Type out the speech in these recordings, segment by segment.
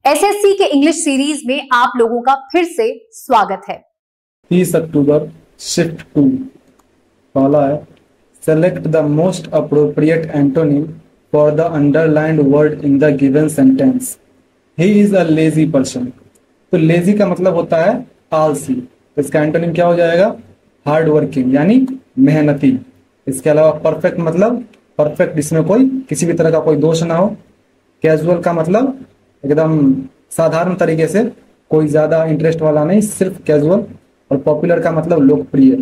SSC के English series में आप लोगों का फिर से स्वागत है। 30 अक्टूबर शिफ्ट 2 पहला है select the most appropriate antonym for the underlined word in the given sentence. He is a lazy person. तो लेजी का मतलब होता है आलसी, तो इसका एंटोनिम क्या हो जाएगा? हार्ड वर्किंग यानी मेहनती। इसके अलावा परफेक्ट मतलब परफेक्ट जिसमें कोई किसी भी तरह का कोई दोष ना हो। कैजुअल का मतलब एकदम साधारण तरीके से, कोई ज्यादा इंटरेस्ट वाला नहीं, सिर्फ कैजुअल। और पॉपुलर का मतलब लोकप्रिय।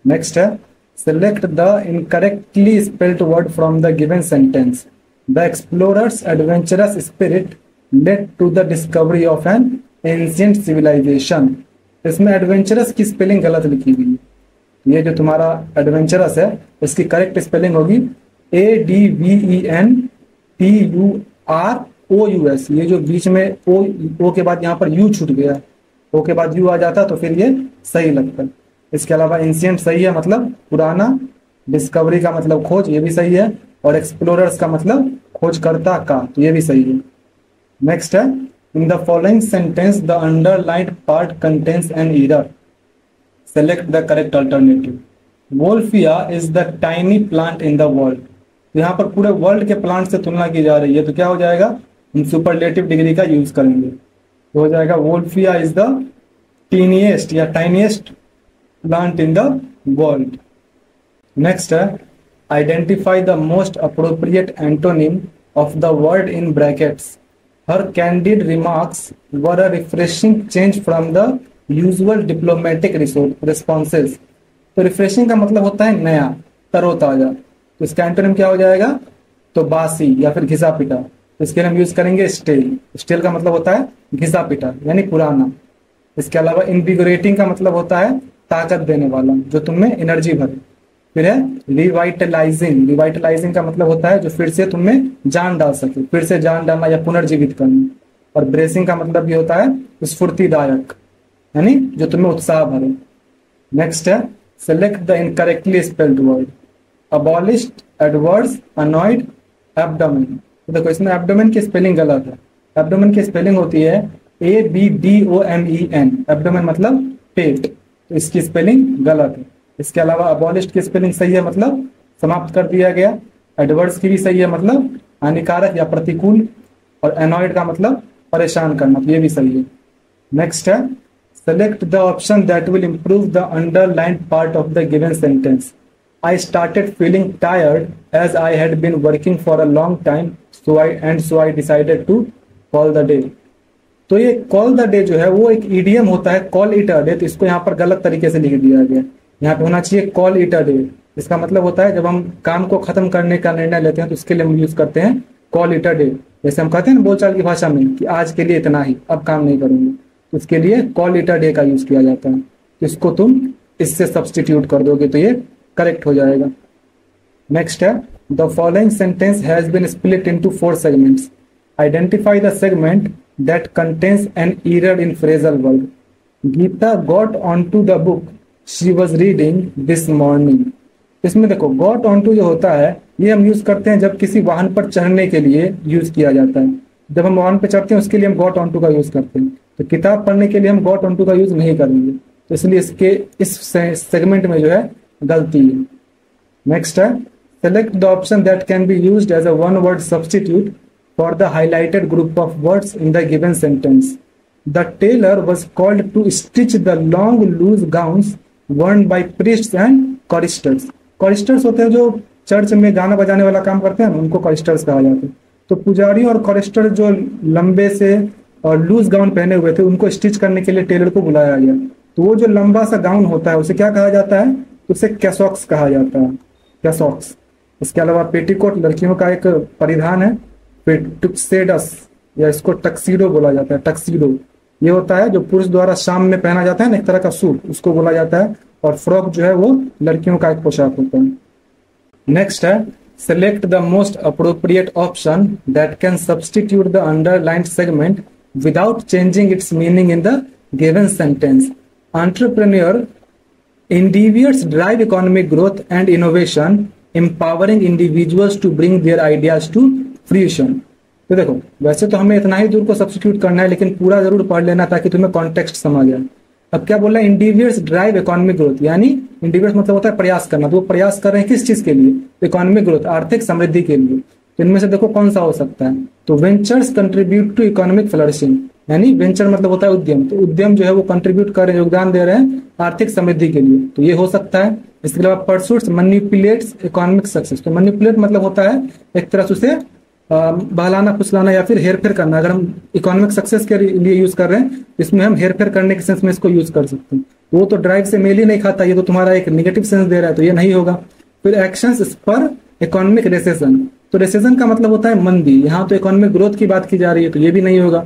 नेक्स्ट है select the incorrectly spelled word from the given sentence. The explorer's adventurous spirit led to the discovery of an ancient civilization. इसमें एडवेंचरस की स्पेलिंग गलत लिखी हुई है। ये जो तुम्हारा एडवेंचरस है इसकी करेक्ट स्पेलिंग होगी ADVENTUROUS। ये जो बीच में ओ के बाद यहाँ पर यू छूट गया, ओ के बाद यू आ जाता तो फिर ये सही लगता है। इसके अलावा एंशिएंट सही है, मतलब पुराना। डिस्कवरी का मतलब खोज, ये भी सही है। और एक्सप्लोरर्स का मतलब खोजकर्ता का, तो ये भी सही है। नेक्स्ट है in the following sentence the underlined part contains an error. Select the correct alternative. Wolffia is the tiny plant in the world. तो यहाँ पर पूरे वर्ल्ड के प्लांट से तुलना की जा रही है, तो क्या हो जाएगा? हम सुपरलेटिव डिग्री का यूज करेंगे, तो हो जाएगा वोल्फिया इज द टीनिएस्ट या tiniest plant in the world. Next है identify the most appropriate antonym of the word in brackets. Her candid remarks were a refreshing change from the usual diplomatic responses. तो refreshing का मतलब होता है नया, तरोताजा। तो इसका एंटोनिम क्या हो जाएगा? तो बासी या फिर घिसा पिटा। तो इसके लिए हम यूज करेंगे स्टेल। स्टेल का मतलब होता है घिसा पिटा यानी पुराना। इसके अलावा इनविगोरेटिंग का मतलब होता है ताकत देने वाला, जो तुममें एनर्जी भरे। फिर है रिवाइटलाइजिंग। रिवाइटलाइजिंग का मतलब होता है जो फिर से तुममें जान डाल सके, फिर से जान डालना या पुनर्जीवित करना। और ब्रेसिंग का मतलब भी होता है स्फूर्तिदायक यानी जो तुम्हें उत्साह भरे। नेक्स्ट है select the incorrectly spelled word. Abolished, Edwards, annoyed, abdomen. तो देखो इसमें एब्डोमेन की स्पेलिंग गलत है। एब्डोमेन की स्पेलिंग होती है ABDOMEN। एब्डोमेन मतलब पेट, तो इसकी स्पेलिंग गलत है। इसके अलावा अबॉलिश्ड की स्पेलिंग सही है, मतलब समाप्त कर दिया गया। एडवर्ड्स की भी सही है, मतलब हानिकारक या प्रतिकूल। और एनॉयड का मतलब परेशान करना, तो ये भी सही है। नेक्स्ट है select the option that will improve the underlined part of the given sentence. I started feeling tired as I had been working for a long time, so I decided to call the day. तो ये call the day जो है वो एक idiom होता है, call it a day। तो इसको यहाँ पर गलत तरीके से लिख दिया गया। यहाँ पे होना चाहिए call it a day। इसका मतलब होता है जब हम काम को खत्म करने का निर्णय लेते हैं तो उसके लिए हम यूज करते हैं call it a day। जैसे हम कहते हैं ना बोलचाल की भाषा में कि आज के लिए इतना ही, अब काम नहीं करूंगा, उसके लिए कॉल इट अ डे का यूज किया जाता है। तो इसको तुम इससे सब्सटीट्यूट कर दोगे तो ये करेक्ट हो जाएगा। नेक्स्ट है the following sentence has been split into 4 segments. Identify the segment that contains an error in phrasal word. Geeta got on to the book she was reading this morning. इसमें देखो got on to जो होता है ये हम use करते हैं जब किसी वाहन पर चढ़ने के लिए यूज किया जाता है। जब हम वाहन पर चढ़ते हैं उसके लिए हम गॉट ऑन टू का यूज करते हैं। तो किताब पढ़ने के लिए हम गॉट ऑन टू का यूज नहीं करेंगे, तो इसलिए इसके इस सेगमेंट में जो है गलती है। नेक्स्ट है select the option that can be used as a one word substitute for the highlighted group of words in the given sentence. The tailor was called to stitch the long loose gowns worn by priests and choristers. Choristers होते हैं जो church में गाना बजाने वाला काम करते हैं, उनको कॉरिस्टर्स कहा जाता है। तो पुजारी और कॉरिस्टर जो लंबे से और लूज गाउन पहने हुए थे उनको स्टिच करने के लिए टेलर को बुलाया गया। तो वो जो लंबा सा गाउन होता है उसे क्या कहा जाता है? उसे कैसॉक्स कहा जाता है, कैसॉक्स। इसके अलावा पेटीकोट लड़कियों का एक परिधान है, टुक्सेडस या इसको टक्सीडो बोला जाता है। टक्सीडो ये होता है जो पुरुष द्वारा शाम में पहना जाता है ना, एक तरह का सूट, उसको बोला जाता है। और फ्रॉक जो है वो लड़कियों का एक पोशाक होता है। नेक्स्ट है select the most appropriate option that can substitute the underlined segment without changing its meaning in the given sentence. Entrepreneur endeavors drive economic growth and innovation, empowering individuals to bring their ideas to fruition. तो देखो वैसे तो हमें इतना ही दूर को substitute करना है, लेकिन पूरा जरूर पढ़ लेना ताकि तुम्हें कॉन्टेक्स्ट समझ जाए। अब क्या बोल रहा है, इंडिविजुअल्स ड्राइव इकोनॉमिक ग्रोथ, यानी इंडिविजुअल्स मतलब होता है प्रयास करना, तो वो प्रयास कर रहे हैं किस चीज के लिए, इकोनॉमिक ग्रोथ, आर्थिक समृद्धि के लिए। तो इनमें से देखो कौन सा हो सकता है, तो ventures contribute to economic flourishing, यानी वेंचर मतलब होता है उद्यम, तो उद्यम जो है वो कंट्रीब्यूट कर रहे हैं, योगदान दे रहे हैं आर्थिक समृद्धि के लिए, तो ये हो सकता है। इसके अलावा परसूट्स मैनिपुलेट्स इकोनॉमिक सक्सेस, तो मैनिपुलेट मतलब होता है एक तरह से उसे बहलाना फुसलाना या फिर हेर फेर करना। अगर हम इकोनॉमिक सक्सेस के लिए यूज कर रहे हैं, इसमें हम हेर फेर करने के सेंस में इसको यूज कर सकते हैं। तो वो तो ड्राइव से मेल ही नहीं खाता, ये तो तुम्हारा एक नेगेटिव सेंस दे रहा है, तो ये नहीं होगा। फिर एक्शंस पर इकोनॉमिक रिसेशन, तो रिसेशन का मतलब होता है मंदी, यहाँ तो इकोनॉमिक ग्रोथ की बात की जा रही है, तो ये भी नहीं होगा।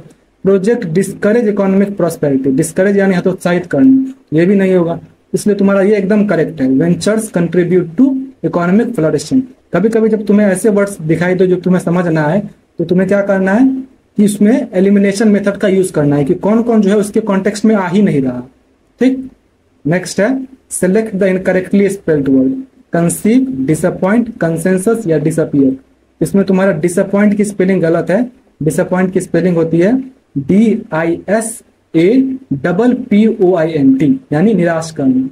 Project discourage economic prosperity, discourage यानी हतोत्साहित करना, ये भी नहीं होगा। इसलिए तुम्हारा ये एकदम करेक्ट है, ventures contribute to economic flourishing. कभी कभी जब तुम्हें ऐसे वर्ड्स दिखाई दो जो तुम्हें समझ ना आए, तो तुम्हें क्या करना है कि उसमें एलिमिनेशन मेथड का यूज करना है कि कौन कौन जो है उसके कॉन्टेक्स्ट में आ ही नहीं रहा। ठीक, नेक्स्ट है select the incorrectly spelled word, conceive, disappoint, consensus या डिसअपियर। इसमें तुम्हारा डिसअपॉइंट की स्पेलिंग गलत है, डिसअपॉइंट की स्पेलिंग होती है DISAPPOINT, यानी निराश करना।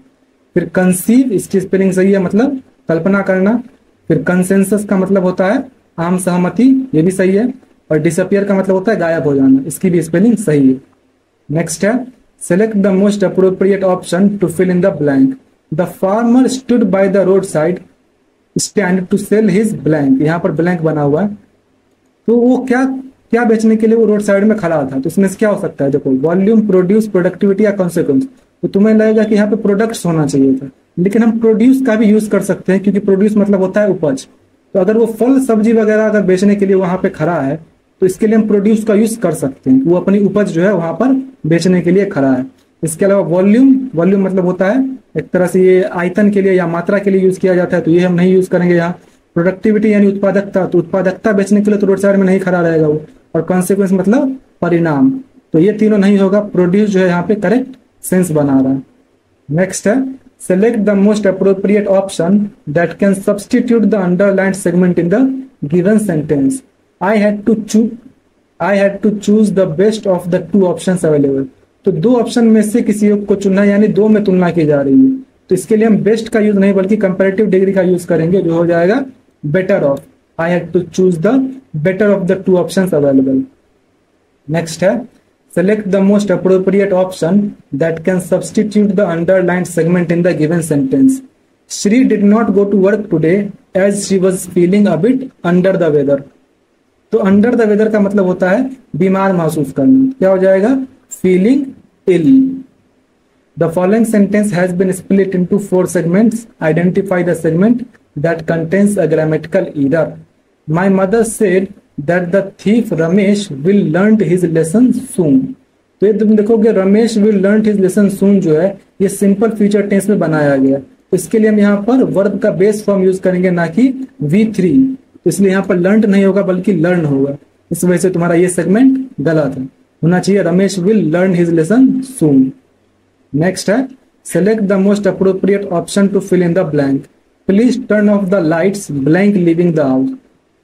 फिर कंसीव, इसकी स्पेलिंग सही है, मतलब कल्पना करना। फिर कंसेंसस का मतलब होता है आम सहमति, ये भी सही है। और डिसअपियर का मतलब होता है गायब हो जाना, इसकी भी स्पेलिंग सही है। नेक्स्ट है select the most appropriate option to fill in the blank. The farmer stood by the road side stand to sell his blank, यहाँ पर ब्लैंक बना हुआ है, तो वो क्या क्या बेचने के लिए वो रोड साइड में खड़ा था। तो इसमें से क्या हो सकता है, देखो वॉल्यूम, प्रोड्यूस, प्रोडक्टिविटी या कॉन्सिक्वेंस। तो तुम्हें लगेगा कि यहाँ पे प्रोडक्ट्स होना चाहिए था, लेकिन हम प्रोड्यूस का भी यूज कर सकते हैं, क्योंकि प्रोड्यूस मतलब होता है उपज। तो अगर वो फल सब्जी वगैरह अगर बेचने के लिए वहां पे खड़ा है, तो इसके लिए हम प्रोड्यूस का यूज कर सकते हैं, वो अपनी उपज जो है वहां पर बेचने के लिए खड़ा है। इसके अलावा वॉल्यूम, वॉल्यूम मतलब होता है एक तरह से ये आयतन के लिए या मात्रा के लिए यूज किया जाता है, तो ये हम नहीं यूज करेंगे यहाँ। प्रोडक्टिविटी यानी उत्पादकता, तो उत्पादकता बेचने के लिए तो रोड साइड में नहीं खड़ा रहेगा वो। और कॉन्सिक्वेंस मतलब परिणाम, तो ये तीनों नहीं होगा, प्रोड्यूस जो है यहाँ पे करेक्ट सेंस बना रहा है। नेक्स्ट है select the most appropriate option that can substitute the underlined segment in the given sentence. I had to choose the best of the two options available. तो दो ऑप्शन में से किसी एक को चुनना, यानी दो में तुलना की जा रही है, तो इसके लिए हम बेस्ट का यूज नहीं बल्कि कंपैरेटिव डिग्री का यूज करेंगे, जो हो जाएगा better off. I had to choose the better of the two options available. Next है select the most appropriate option that can substitute the underlined segment in the given sentence. Shri did not go to work today as she was feeling a bit under the weather. तो under the weather का मतलब होता है बीमार महसूस करना, क्या हो जाएगा feeling ill. The following sentence has been split into 4 segments. Identify the segment that contains a grammatical error. My mother said that the thief Ramesh will learn his lesson soon. तो ये तुम देखोगे Ramesh will learn his lesson soon जो है ये simple future tense में बनाया गया, तो इसके लिए हम यहाँ पर वर्ब का बेस फॉर्म यूज करेंगे, ना कि V3। तो इसलिए यहाँ पर learned नहीं होगा बल्कि learn होगा, इस वजह से तुम्हारा ये सेगमेंट गलत है, होना चाहिए Ramesh will learn his lesson soon. Next है select the most appropriate option to fill in the blank. Please turn off the lights blank leaving the house.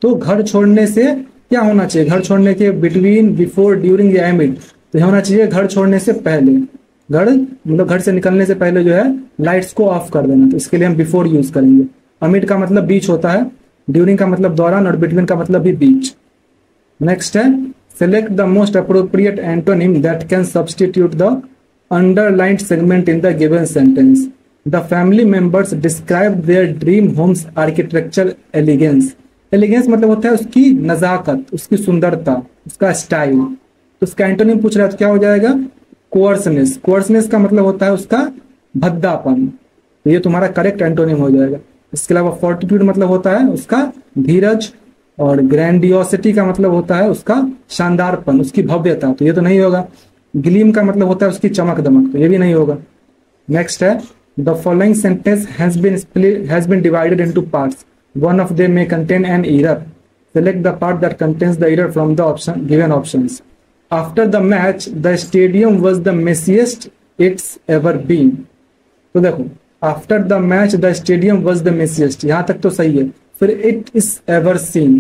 तो घर छोड़ने से क्या होना चाहिए, घर छोड़ने के बिटवीन, बिफोर, ड्यूरिंग या एमिड, तो होना चाहिए घर छोड़ने से पहले, घर मतलब घर से निकलने से पहले जो है लाइट्स को ऑफ कर देना, तो इसके लिए हम बिफोर यूज करेंगे। अमिड का मतलब बीच होता है, ड्यूरिंग का मतलब दौरान, और बिटवीन का मतलब भी बीच। नेक्स्ट है select the most appropriate antonym that can substitute the underlined segment in the given sentence. The family members describe their dream homes architecture elegance. Elegance मतलब होता है उसकी नजाकत, उसकी सुंदरता, उसका स्टाइल। तो उसका एंटोनिम पूछ रहा है तो क्या हो जाएगा कोअर्सनेस। कोअर्सनेस का मतलब होता है उसका भद्दापन, तो ये तुम्हारा करेक्ट एंटोनिम हो जाएगा। इसके अलावा फोर्टिट्यूड मतलब होता है उसका धीरज, और ग्रैंडियोसिटी का मतलब होता है उसका शानदारपन, उसकी भव्यता, तो ये तो नहीं होगा। ग्लीम का मतलब होता है उसकी चमक दमक, तो ये भी नहीं होगा। नेक्स्ट है the following sentence has been divided into parts. One of them may contain an error. Select the part that contains the error from the given options. After the match, the stadium was the messiest it's ever been. तो देखो after the match the stadium was the messiest, यहाँ तक तो सही है। फिर it is ever seen,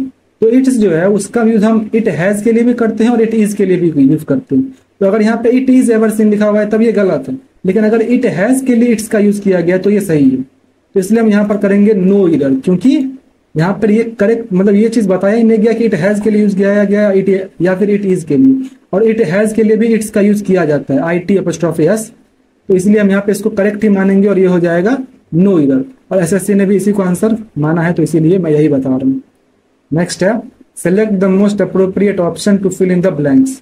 तो it's जो है उसका यूज हम इट हैज के लिए भी करते हैं और इट इज के लिए भी यूज करते हैं। तो अगर यहाँ पे इट इज एवर सीन लिखा हुआ है तब ये गलत है, लेकिन अगर इट हैज के लिए इट्स का यूज किया गया तो ये सही है। तो इसलिए हम यहाँ पर करेंगे नो एरर, क्योंकि यहाँ पर ये करेक्ट मतलब ये चीज बताया ही नहीं गया कि इट हैज के लिए यूज किया गया इट या फिर इट इज के लिए, और इट हैज के लिए भी इट्स का यूज किया जाता है IT''S। तो इसलिए हम यहाँ पे इसको करेक्ट ही मानेंगे और ये हो जाएगा नो एरर, और SSC ने भी इसी को आंसर माना है, तो इसीलिए मैं यही बता रहा हूँ। नेक्स्ट है select the most appropriate option to fill in the blanks.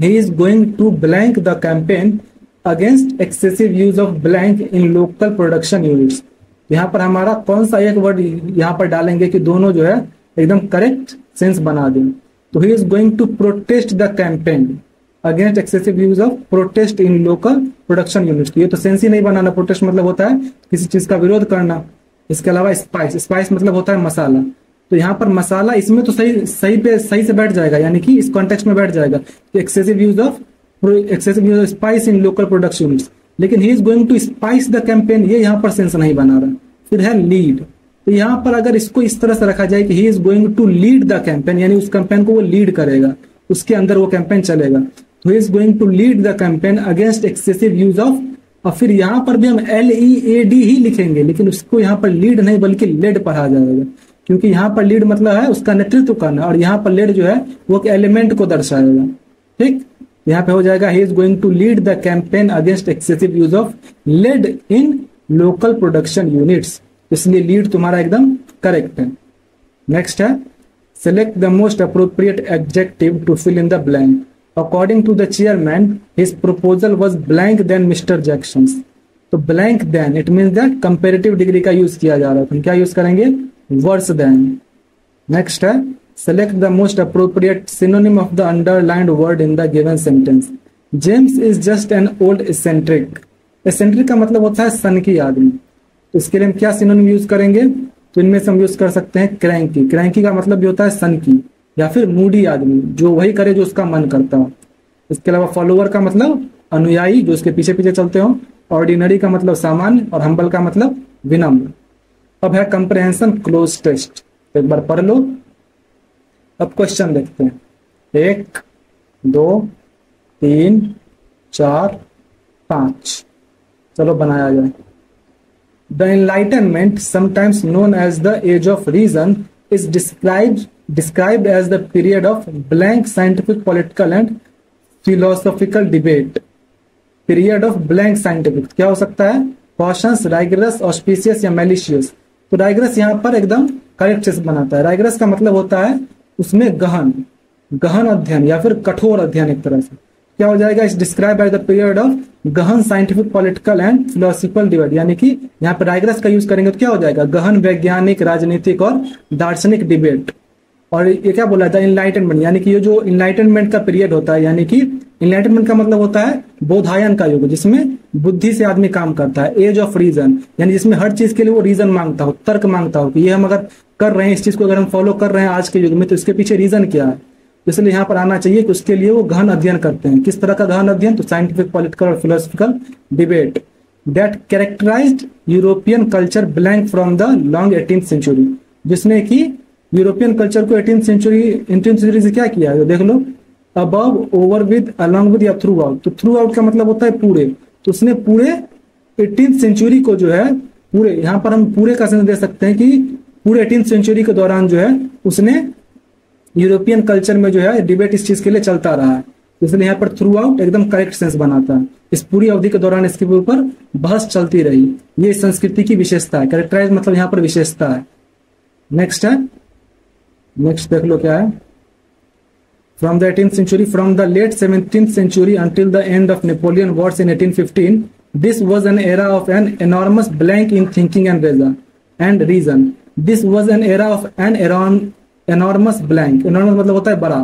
He is going to blank the campaign against excessive use of blank in local production units. यहाँ पर हमारा कौन सा एक वर्ड यहाँ पर डालेंगे कि दोनों जो है एकदम करेक्ट सेंस बना दें। तो he is going to protest the campaign against excessive use of protest in local production units. ये तो सेंस ही नहीं बनाना। प्रोटेस्ट मतलब होता है किसी चीज का विरोध करना। इसके अलावा स्पाइस मतलब होता है मसाला। तो यहाँ पर मसाला इसमें तो सही से बैठ जाएगा, यानी कि इस कॉन्टेक्स्ट में बैठ जाएगा कि excessive use of spice in local production units. लेकिन he is going to spice the campaign, ये यहाँ पर सेंस नहीं बना रहा। फिर है लीड। तो यहाँ पर अगर इसको इस तरह से रखा जाए कि he is going to lead the campaign, यानी उस कैंपेन को वो लीड करेगा, उसके अंदर वो कैंपेन चलेगा। तो he is going to lead the campaign against excessive use of, और फिर यहाँ पर भी हम LEAD ही लिखेंगे, लेकिन उसको यहाँ पर लीड नहीं बल्कि लेड पढ़ा जाएगा, क्योंकि यहाँ पर लीड मतलब है उसका नेतृत्व करना, और यहाँ पर लेड जो है वो एलिमेंट को दर्शाएगा। ठीक, यहाँ पे हो जाएगा he is going to lead the campaign against excessive use of lead in local production units. इसलिए लीड तुम्हारा एकदम करेक्ट है। नेक्स्ट है select the most appropriate adjective to fill in the blank. According to the chairman his proposal was blank then mister Jacksons. तो blank then it means that comparative degree का use किया जा रहा है। तो हम क्या यूज करेंगे? Worse then. नेक्स्ट है select the most appropriate synonym of the underlined word in the given sentence. James is just an old eccentric. Eccentric का मतलब होता है सनकी आदमी। तो इसके लिए हम क्या सिनोनिम यूज करेंगे? तो इनमें से हम यूज कर सकते हैं क्रैंकी। क्रैंकी का मतलब भी होता है सनकी या फिर मूडी आदमी, जो वही करे जो उसका मन करता हो। इसके अलावा फॉलोअर का मतलब अनुयायी, जो उसके पीछे पीछे चलते हो। ऑर्डिनरी का मतलब सामान्य, और हम्बल का मतलब विनम्र। अब है कंप्रहेंशन क्लोज टेस्ट, एक बार पढ़ लो। अब क्वेश्चन देखते हैं। 1 2 3 4 5, चलो बनाया जाए। The enlightenment sometimes known as the age of reason is described as the period of blank scientific political and philosophical debate. Period of blank scientific क्या हो सकता है? कॉशंस, राइगरस, ऑस्पिशियस या मैलिशियस। तो राइगरस यहाँ पर एकदम करेक्ट से बनाता है। राइगरस का मतलब होता है उसमें गहन अध्ययन या फिर कठोर अध्ययन। एक तरह से क्या हो जाएगा? Is describe by the period of गहन scientific political and philosophical debate, यानी कि यहाँ पर राइगरस का यूज करेंगे तो क्या हो जाएगा? गहन वैज्ञानिक, राजनीतिक और दार्शनिक डिबेट। और ये क्या बोला था? इनलाइटनमेंट, यानी कि ये जो इनलाइटनमेंट का पीरियड होता है, यानी कि इनलाइटनमेंट का मतलब होता है बोधायन का युग, जिसमें बुद्धि से आदमी काम करता है। एज ऑफ रीजन, यानी जिसमें हर चीज के लिए वो रीजन मांगता हो, तर्क मांगता हो कि ये हम अगर कर रहे हैं, इस चीज को अगर हम फॉलो कर रहे हैं आज के युग में, तो इसके पीछे रीजन क्या है। इसलिए यहाँ पर आना चाहिए कि उसके लिए वो गहन अध्ययन करते हैं। किस तरह का गहन अध्ययन? तो साइंटिफिक, पॉलिटिकल और philosophical debate that characterized European culture blank from the long 18th century, जिसने कि यूरोपियन कल्चर को 18th सेंचुरी से क्या किया है? तो देख लो, above, over with, along with या थ्रू आउट। तो थ्रू आउट का मतलब होता है पूरे। तो उसने पूरे 18th सेंचुरी को जो है पूरे, यहाँ पर हम पूरे का सेंस दे सकते हैं कि पूरे 18th सेंचुरी के दौरान जो है उसने यूरोपियन कल्चर में जो है डिबेट इस चीज के लिए चलता रहा है। इसलिए यहाँ पर थ्रू आउट एकदम करेक्ट सेंस बनाता है। इस पूरी अवधि के दौरान इसके ऊपर बहस चलती रही। ये संस्कृति की विशेषता है। कैरेक्टराइज मतलब यहाँ पर विशेषता है। नेक्स्ट है, नेक्स्ट देख लो क्या है। From the 18th century, from the late 17th century until the end of Napoleon Wars in 1815, this was an era of an enormous blank in thinking and reason. This was an era of an enormous blank. Enormous मतलब होता है बड़ा।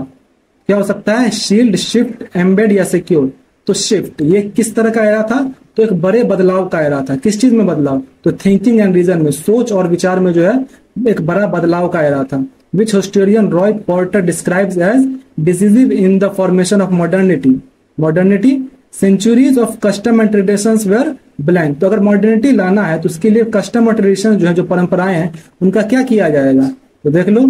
क्या हो सकता है? Shield, shift, embed या secure. तो शिफ्ट, ये किस तरह का एरा था? तो एक बड़े बदलाव का एरा था। किस चीज में बदलाव? तो थिंकिंग एंड रीजन में, सोच और विचार में जो है एक बड़ा बदलाव का एरा था। Which historian Roy Porter describes as decisive in the formation of modernity. Modernity, centuries of custom and traditions were blank. तो अगर मॉडर्निटी लाना है तो उसके लिए कस्टम और ट्रेडिशन जो है, जो परंपराएं हैं, उनका क्या किया जाएगा? तो देख लो,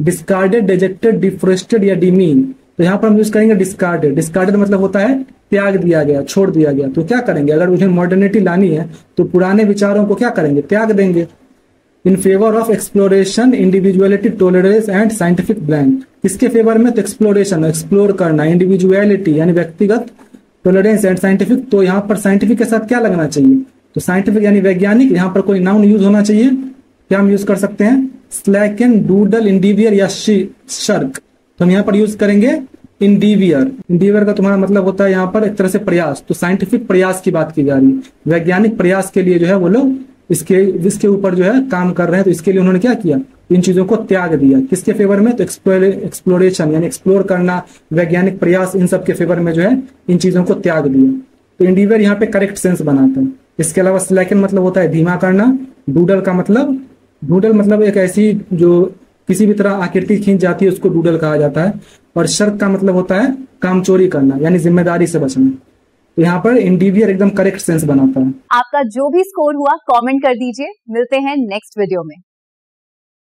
डिस्कार्डेड, डिजेक्टेड, डिफ्रेस्टेड या डिमीन। तो यहाँ पर हम यूज करेंगे डिस्कार्डेड। डिस्कार्डेड मतलब होता है त्याग दिया गया, छोड़ दिया गया। तो क्या करेंगे, अगर उन्हें मॉडर्निटी लानी है तो पुराने विचारों को क्या करेंगे, त्याग देंगे। In favour of exploration, individuality, tolerance and scientific blank. किसके फेवर में, तो एक्सप्लोरेशन, एक्सप्लोर करना, इंडिविजुअलिटी यानी व्यक्तिगत, टॉलरेंस एंड साइंटिफिक। तो यहाँ पर साइंटिफिक के साथ क्या लगना चाहिए, तो साइंटिफिक यानी वैज्ञानिक। यहाँ पर कोई नाउन यूज होना चाहिए। क्या हम यूज कर सकते हैं, स्लैकन, डूडल, इंडिवियर या शर्क। तो हम यहाँ पर यूज करेंगे इंडिवियर। इंडिवियर का तुम्हारा मतलब होता है यहाँ पर एक तरह से प्रयास। तो साइंटिफिक प्रयास की बात की जा रही है, वैज्ञानिक प्रयास के लिए जो है वो लोग इसके ऊपर जो है काम कर रहे हैं। तो इसके लिए उन्होंने क्या किया, इन चीजों को त्याग दिया। किसके फेवर में, तो एक्सप्लोरेशन यानी एक्सप्लोर करना, वैज्ञानिक प्रयास, इन सब के फेवर में जो है इन चीजों को त्याग दिया। तो इंडिवियर यहाँ पे करेक्ट सेंस बनाता है। इसके अलावा स्लैकन मतलब होता है धीमा करना। डूडल मतलब एक ऐसी जो किसी भी तरह आकृति खींच जाती है उसको डूडल कहा जाता है। और शर्क का मतलब होता है कामचोरी करना यानी जिम्मेदारी से बचना। तो यहाँ पर इंडिवियर एकदम करेक्ट सेंस बनाता है। आपका जो भी स्कोर हुआ कमेंट कर दीजिए। मिलते हैं नेक्स्ट वीडियो में।